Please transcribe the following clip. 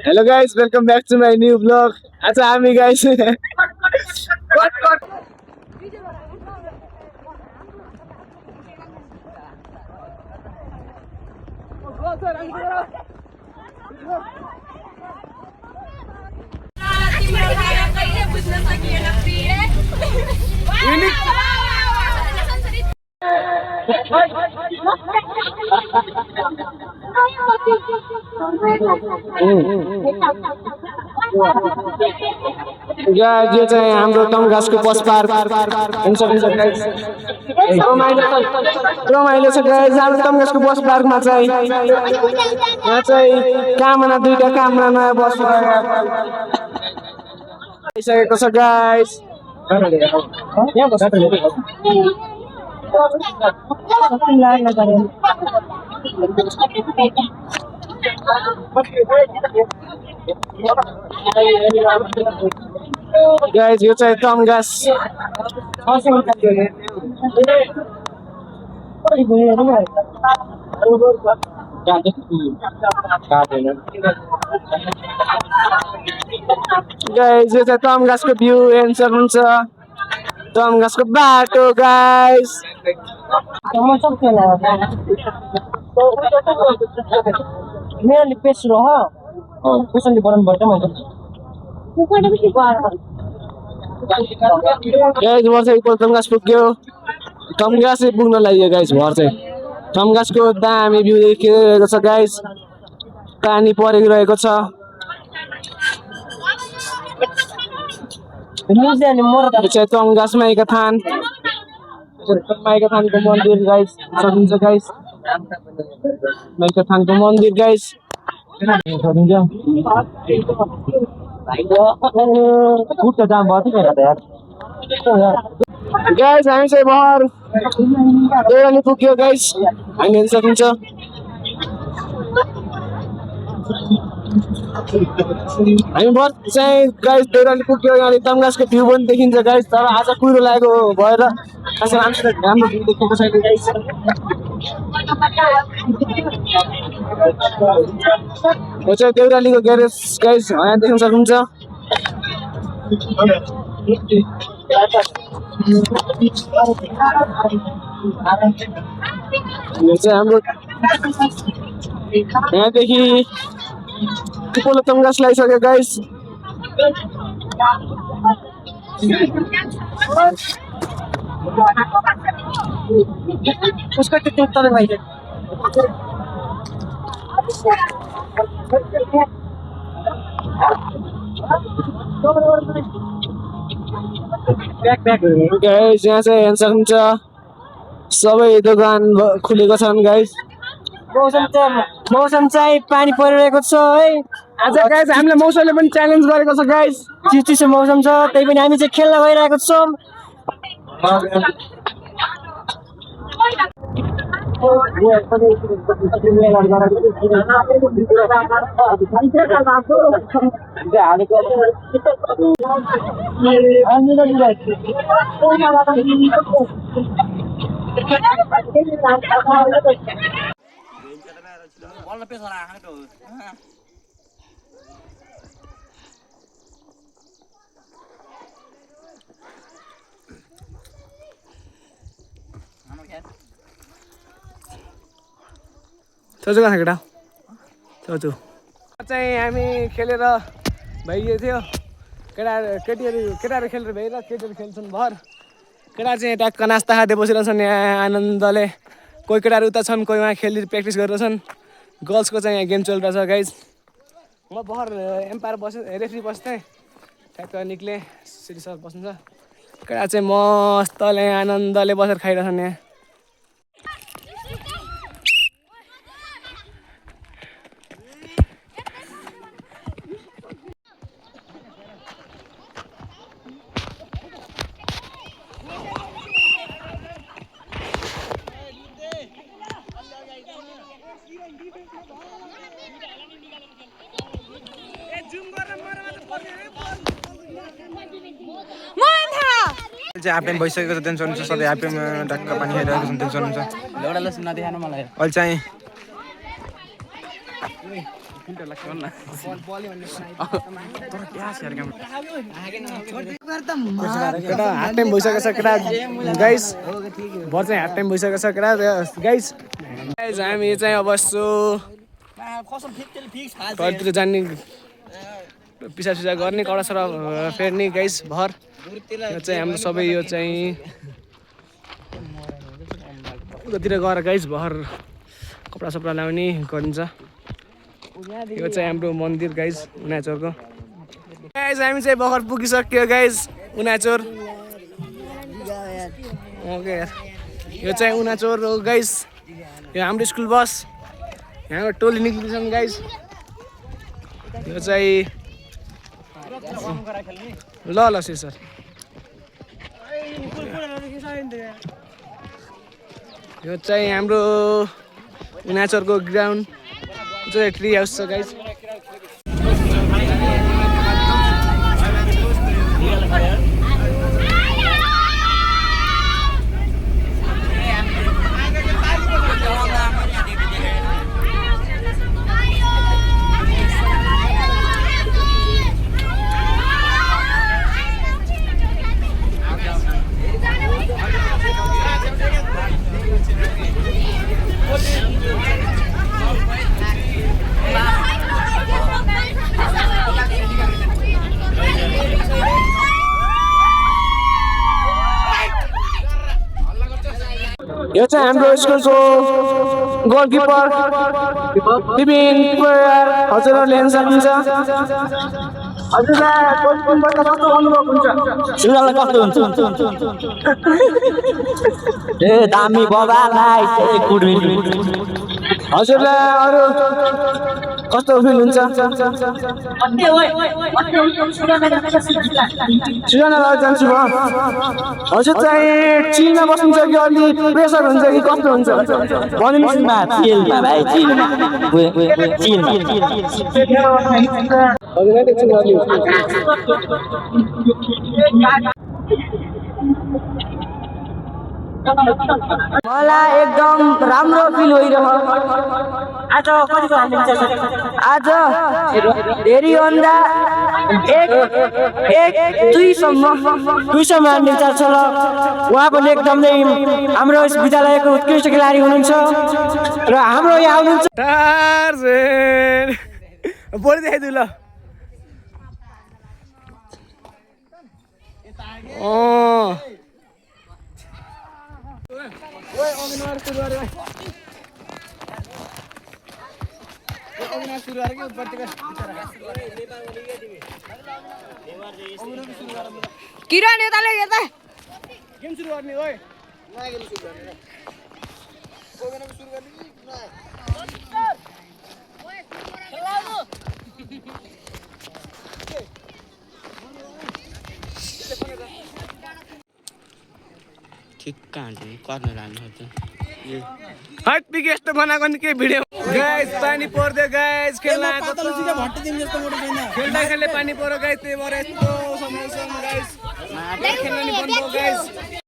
Hello guys, welcome back to my new vlog. Acha ami guys. Cut. Guys, यो चाहिँ हाम्रो टमघासको bus park हुन्छ guys. रमाइलो छ गाइस हाम्रो टमघासको बस पार्कमा चाहिँ। यहाँ चाहिँ कामना दुईटा कामना बस आइसकेको छ गाइस। Guys, यो चाहिँ टमघास गाइस, यो चाहिँ टमघासको भ्यू हेर्न सक्नुहुन्छ। टमघासको बाटो गाइस। मेरो पेस रह कसैले बनाउनु पर्छ मैले गाइस भर चाहिँ टमघास पुग्यो। टमघास पुग्न लाग्यो गाइस भर चाहिँ। टमघासको दामी भ्यू देखिरहेको छ गाइस। पानी परिरहेको छ। टमघास माइका थानको मन्दिर गाइस सक्नुहुन्छ गाइस। माइका थानको मन्दिर गाइस। गाइस हामी चाहिँ भर देउराली पुग्यो गाइस। हामी हेर्न सक्नुहुन्छ। हामी भर चाहिँ गाइस देउराली पुग्यो। यहाँ टमघासको भ्यू पनि देखिन्छ गाइस। तर आज कुहिरो लागेको भएर राम्रो भ्यू देखेको छैन गाइस। यो चाहिँ देउरालीको ग्यारेज गाइस यहाँ देख्न सक्नुहुन्छ। यो चाहिँ हाम्रो यहाँदेखि उपल्लो टमघास लगाइसक्यो गाइस। उसको त्यो उत्तर भाइ गाइस यहाँ चाहिँ हेर्न सक्नुहुन्छ सबै दोकान खुलेको छन् गाइस। मौसम चाहिँ पानी परिरहेको छ है। आज गाइस हामीले मौसमले पनि च्यालेन्ज गरेको छ गाइस। चिसो मौसम छ त्यही पनि हामी चाहिँ खेल्न गइरहेको छौँ। सोचो कहाँ केटा सोचो चाहिँ हामी खेलेर भइगएको थियो। केटाहरू खेलेर भइर केटीहरू खेल्छन् भर। केटाहरू चाहिँ ट्याक्क नास्ता खाँदै बसिरहेछन् यहाँ आनन्दले। कोही केटाहरू उता छन् कोही वहाँ खेली प्र्याक्टिस गरिरहेछन्। गर्ल्सको चाहिँ यहाँ गेम चलिरहेछ गाइज। म भर एम्पायर रेफ्री बस्थेँ ठ्याक्क निक्लेँ। सिटी सर बस्नुहुन्छ। केटा चाहिँ मस्तले आनन्दले बसेर खाइरहेछन् यहाँ। आइपिएम भइसकेको छ टेन्सन हुन्छ सधैँ आइपिएम ढक्क पानी खाइरहेको छ टेन्सन हुन्छ अहिले चाहिँ केटा हाफ टाइम भइसकेको छ केटा गाइस भर चाहिँ हाफ टाइम भइसकेको छ केटा गाइस हामी चाहिँ अब टयलेटतिर जाने पिसा सिसा गर्ने कडा सडा फेर्ने गाइस भर यो चाहिँ हाम्रो सबै यो चाहिँ उतातिर गएर गाइस भर कपडा सपडा लाउने गरिन्छ यो चाहिँ हाम्रो मन्दिर गाइस उनाचोरको गाइस हामी चाहिँ भर्खर पुगिसक्यो गाइस उनाचोर ओके यो चाहिँ उनाचोर हो गाइस यो हाम्रो स्कुल बस यहाँबाट टोली निक्लिन्छन् गाइस यो चाहिँ ल ल सर यो चाहिँ हाम्रो उनाचोरको ग्राउन्ड चाहिँ ट्री हाउस छ गाइस यो चाहिँ हाम्रो स्कुलको गोलकिपर विपिन हजुरहरूले हेर्न सक्नुहुन्छ हजुरलाई गोलकिपरबाट कस्तो अनुभव हुन्छ सुरुवातमा कस्तो हुन्छ ए दामी बाबा नाइस ए गुड विन हजुरलाई अरू कस्तो फिल हुन्छ सुजनालाई जान्छु म हजुर चाहिँ चिलमा बस्नुहुन्छ कि अलि प्रेसर हुन्छ कि कस्तो हुन्छ भनिदिनुहोस् न चिलमा भाइ चिलमा चिलमा हजुरलाई एकछिन अलि मलाई एकदम राम्रो फिल भइरहेको आज कतिको हाल्नुहुन्छ आज धेरै भन्दा एक दुईसम्म हाल्ने विचार छ र उहाँ पनि एकदमै हाम्रो यस विद्यालयको उत्कृष्ट खेलाडी हुनुहुन्छ र हाम्रो यहाँ आउनुहुन्छ बोली देखाइदिनु ल किरण यताले यता गेम सुरु गर्ने ओइ हट पिके यस्तो बनाएको नि के भिडियो गाइस पानी पर्दै गाइस खेल्दा खेल्दै पानी पर्यो गाइस त्यही भएर यस्तो समस्या गाइस खेल्न नि बन्द गाइस